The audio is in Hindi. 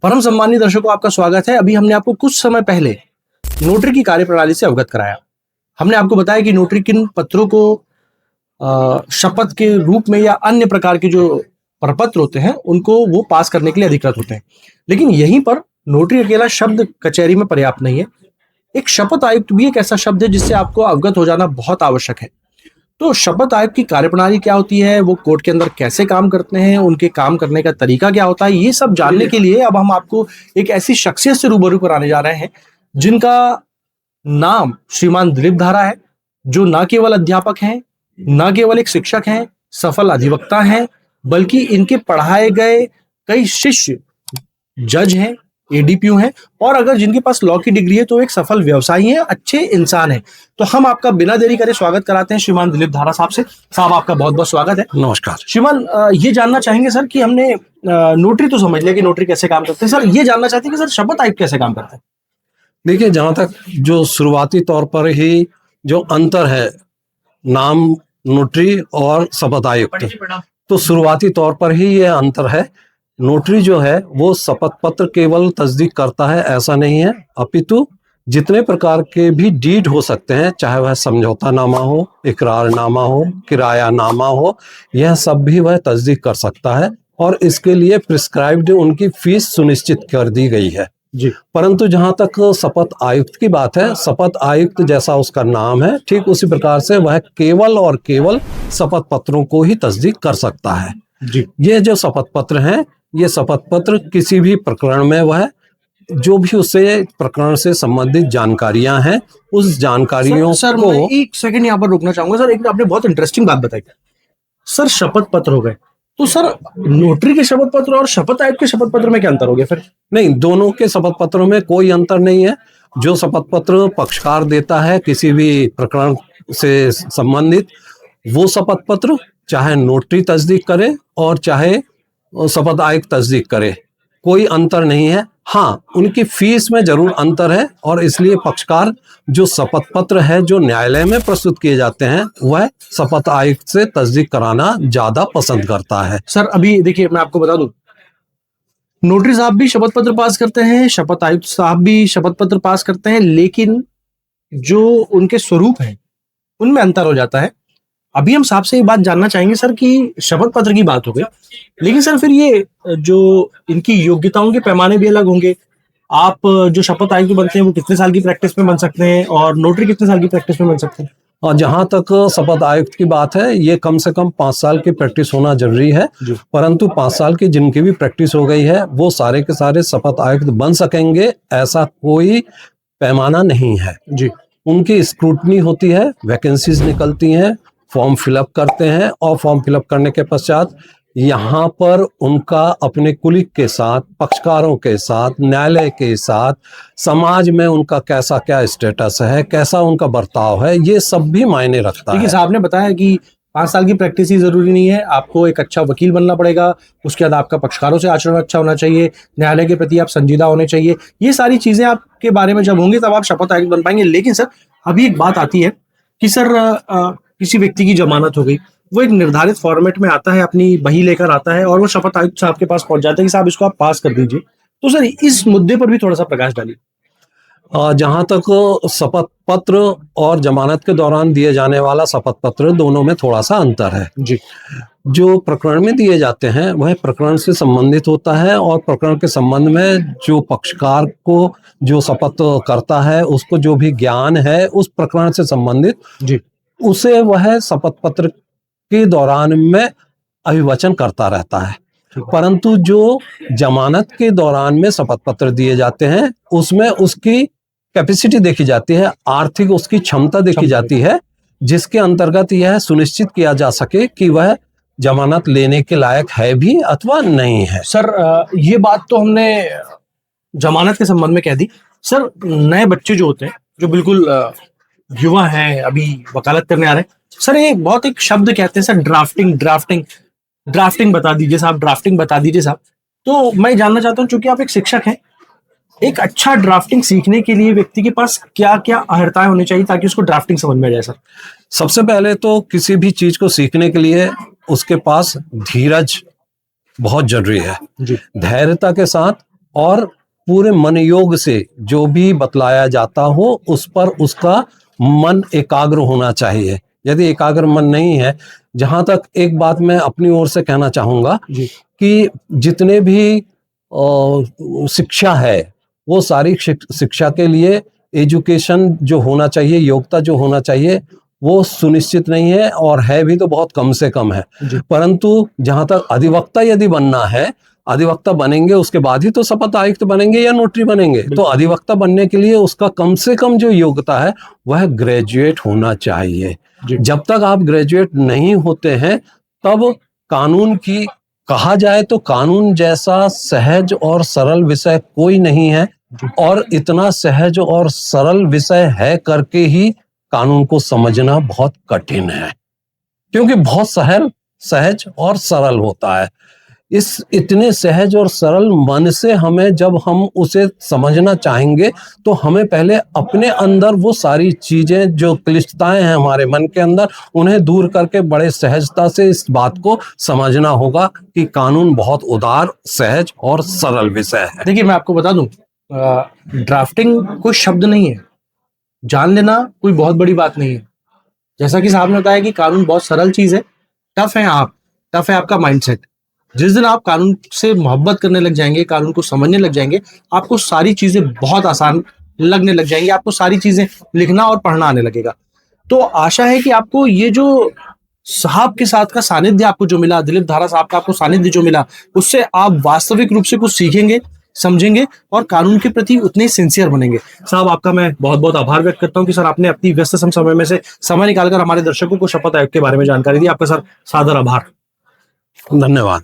परम सम्मानीय दर्शकों, आपका स्वागत है। अभी हमने आपको कुछ समय पहले नोटरी की कार्यप्रणाली से अवगत कराया। हमने आपको बताया कि नोटरी किन पत्रों को शपथ के रूप में या अन्य प्रकार के जो प्रपत्र होते हैं उनको वो पास करने के लिए अधिकृत होते हैं। लेकिन यहीं पर नोटरी अकेला शब्द कचहरी में पर्याप्त नहीं है। एक शपथ आयुक्त भी एक ऐसा शब्द है जिससे आपको अवगत हो जाना बहुत आवश्यक है। तो शपथ आयुक्त की कार्यप्रणाली क्या होती है, वो कोर्ट के अंदर कैसे काम करते हैं, उनके काम करने का तरीका क्या होता है, ये सब जानने के लिए अब हम आपको एक ऐसी शख्सियत से रूबरू कराने जा रहे हैं जिनका नाम श्रीमान दिलीप धारा है, जो ना केवल अध्यापक हैं, ना केवल एक शिक्षक हैं, सफल अधिवक्ता हैं, बल्कि इनके पढ़ाए गए कई शिष्य जज हैं, एडीपीयू हैं, और अगर जिनके पास लॉ की डिग्री है तो एक सफल व्यवसायी हैं, अच्छे इंसान हैं। तो हम आपका बिना देरी करे स्वागत कराते हैं श्रीमान दिलीप धारा साहब से। साहब, आपका बहुत बहुत स्वागत है। नमस्कार श्रीमान, ये जानना चाहेंगे सर कि हमने नोटरी तो समझ लिया कि नोटरी कैसे काम करते हैं, सर ये जानना चाहते हैं कि सर शपथ आयुक्त कैसे काम करता है। देखिए, जहाँ तक जो शुरुआती तौर पर ही जो अंतर है नाम नोटरी और शपथ आयुक्त, तो शुरुआती तौर पर ही ये अंतर है। नोटरी जो है वो शपथ पत्र केवल तस्दीक करता है ऐसा नहीं है, अपितु जितने प्रकार के भी डीड हो सकते हैं, चाहे वह समझौता नामा हो, इकरारनामा हो, किराया नामा हो, यह सब भी वह तस्दीक कर सकता है और इसके लिए प्रिस्क्राइब्ड उनकी फीस सुनिश्चित कर दी गई है जी। परंतु जहां तक शपथ आयुक्त की बात है, शपथ आयुक्त जैसा उसका नाम है, ठीक उसी प्रकार से वह केवल और केवल शपथ पत्रों को ही तस्दीक कर सकता है जी। ये जो शपथ पत्र हैं, ये शपथ पत्र किसी भी प्रकरण में वह जो भी उससे प्रकरण से संबंधित जानकारियां हैं, उस जानकारियों सर को मैं एक सेकंड यहाँ पर रुकना चाहूंगा। सर, एक आपने बहुत इंटरेस्टिंग बात बताई। सर, शपथ पत्र हो गए, तो सर नोटरी के शपथ पत्र और शपथ आयुक्त के शपथ पत्र में क्या अंतर हो गया फिर? नहीं, दोनों के शपथ पत्रों में कोई अंतर नहीं है। जो शपथ पत्र पक्षकार देता है किसी भी प्रकरण से संबंधित, वो शपथ पत्र चाहे नोटरी तस्दीक करे और चाहे शपथ आयुक्त तस्दीक करे, कोई अंतर नहीं है। हाँ, उनकी फीस में जरूर अंतर है और इसलिए पक्षकार जो शपथ पत्र है जो न्यायालय में प्रस्तुत किए जाते हैं वह शपथ आयुक्त से तस्दीक कराना ज्यादा पसंद करता है। सर, अभी देखिए, मैं आपको बता दूं, नोटरी साहब भी शपथ पत्र पास करते हैं, शपथ आयुक्त साहब भी शपथ पत्र पास करते हैं, लेकिन जो उनके स्वरूप है उनमें अंतर हो जाता है। अभी हम साहब से एक बात जानना चाहेंगे सर कि शपथ पत्र की बात हो गई, लेकिन सर फिर ये जो इनकी योग्यताओं के पैमाने भी अलग होंगे। आप जो शपथ आयुक्त बनते हैं वो कितने साल की प्रैक्टिस में बन सकते हैं और नोटरी कितने साल की प्रैक्टिस में बन सकते हैं? और जहां तक शपथ आयुक्त की बात है, ये कम से कम 5 साल की प्रैक्टिस होना जरूरी है, परंतु 5 साल की जिनकी भी प्रैक्टिस हो गई है वो सारे के सारे शपथ आयुक्त बन सकेंगे, ऐसा कोई पैमाना नहीं है जी। उनकी स्क्रूटनी होती है, वैकेंसीज निकलती हैं, फॉर्म फिलअप करते हैं और फॉर्म फिलअप करने के पश्चात यहाँ पर उनका अपने कुलीग के साथ, पक्षकारों के साथ, न्यायालय के साथ, समाज में उनका कैसा क्या स्टेटस है, कैसा उनका बर्ताव है, ये सब भी मायने रखता है। देखिए, साहब ने बताया कि 5 साल की प्रैक्टिस ही जरूरी नहीं है, आपको एक अच्छा वकील बनना पड़ेगा, उसके बाद आपका पक्षकारों से आचरण अच्छा होना चाहिए, न्यायालय के प्रति आप संजीदा होने चाहिए। ये सारी चीजें आपके बारे में जब होंगी तब आप शपथ आयुक्त बन पाएंगे। लेकिन सर, अभी एक बात आती है कि सर किसी व्यक्ति की जमानत हो गई, वो एक निर्धारित फॉर्मेट में आता है, अपनी बही लेकर आता है और वो शपथ आयुक्त साहब के पास पहुंच जाता है कि साहब इसको आप पास कर दीजिए। तो सर इस मुद्दे पर भी थोड़ा सा प्रकाश डालिए। जहां तक शपथ पत्र और जमानत के दौरान दिए जाने वाला शपथ पत्र, दोनों में थोड़ा सा अंतर है जी। जो प्रकरण में दिए जाते हैं वह प्रकरण से संबंधित होता है और प्रकरण के संबंध में जो पक्षकार को जो शपथ करता है उसको जो भी ज्ञान है उस प्रकरण से संबंधित जी, उसे वह शपथ पत्र के दौरान में अभिवचन करता रहता है। परंतु जो जमानत के दौरान में शपथ पत्र दिए जाते हैं उसमें उसकी कैपेसिटी देखी जाती है, आर्थिक उसकी क्षमता देखी जाती है, जिसके अंतर्गत यह सुनिश्चित किया जा सके कि वह जमानत लेने के लायक है भी अथवा नहीं है। सर ये बात तो हमने जमानत के संबंध में कह दी। सर, नए बच्चे जो होते हैं, जो बिल्कुल युवा हैं, अभी वकालत करने आ रहे हैं, सर एक शब्द कहते हैं सर, ड्राफ्टिंग बता दीजिए साहब, ड्राफ्टिंग बता दीजिए साहब। तो मैं जानना चाहता हूँ, चूंकि आप एक शिक्षक हैं, एक अच्छा ड्राफ्टिंग सीखने के लिए व्यक्ति के पास क्या क्या अहर्ताएं होनी चाहिए ताकि उसको ड्राफ्टिंग समझ में आ जाए सर? सबसे पहले तो किसी भी चीज को सीखने के लिए उसके पास धीरज बहुत जरूरी है। जी धैर्यता के साथ और पूरे मन योग से जो भी बतलाया जाता हो उस पर उसका मन एकाग्र होना चाहिए। यदि एकाग्र मन नहीं है, जहां तक एक बात मैं अपनी ओर से कहना चाहूंगा जी कि जितने भी शिक्षा है वो सारी शिक्षा के लिए एजुकेशन जो होना चाहिए, योग्यता जो होना चाहिए, वो सुनिश्चित नहीं है और है भी तो बहुत कम से कम है। जी परंतु जहां तक अधिवक्ता यदि बनना है, अधिवक्ता बनेंगे उसके बाद ही तो शपथ आयुक्त बनेंगे या नोटरी बनेंगे। तो अधिवक्ता बनने के लिए उसका कम से कम जो योग्यता है वह ग्रेजुएट होना चाहिए। जी जब तक आप ग्रेजुएट नहीं होते हैं तब कानून की कहा जाए तो कानून जैसा सहज और सरल विषय कोई नहीं है, और इतना सहज और सरल विषय है करके ही कानून को समझना बहुत कठिन है, क्योंकि बहुत सहज और सरल होता है। इस इतने सहज और सरल मन से हमें जब हम उसे समझना चाहेंगे तो हमें पहले अपने अंदर वो सारी चीजें जो क्लिष्टताएं हैं हमारे मन के अंदर उन्हें दूर करके बड़े सहजता से इस बात को समझना होगा कि कानून बहुत उदार, सहज और सरल विषय है। देखिए मैं आपको बता दूं, ड्राफ्टिंग कोई शब्द नहीं है, जान लेना कोई बहुत बड़ी बात नहीं है। जैसा कि साहब ने बताया कि कानून बहुत सरल चीज है, टफ है टफ है आपका माइंडसेट। जिस दिन आप कानून से मोहब्बत करने लग जाएंगे, कानून को समझने लग जाएंगे, आपको सारी चीजें बहुत आसान लगने लग जाएंगी, आपको सारी चीजें लिखना और पढ़ना आने लगेगा। तो आशा है कि आपको ये जो साहब के साथ का सानिध्य आपको जो मिला, दिलीप धारा साहब का आपको सानिध्य जो मिला, उससे आप वास्तविक रूप से कुछ सीखेंगे, समझेंगे और कानून के प्रति उतने सिंसियर बनेंगे। साहब आपका मैं बहुत बहुत आभार व्यक्त करता हूं कि सर आपने अपनी व्यस्त समय में से समय निकालकर हमारे दर्शकों को शपथ आयोग के बारे में जानकारी दी। आपका सर सादर आभार। धन्यवाद।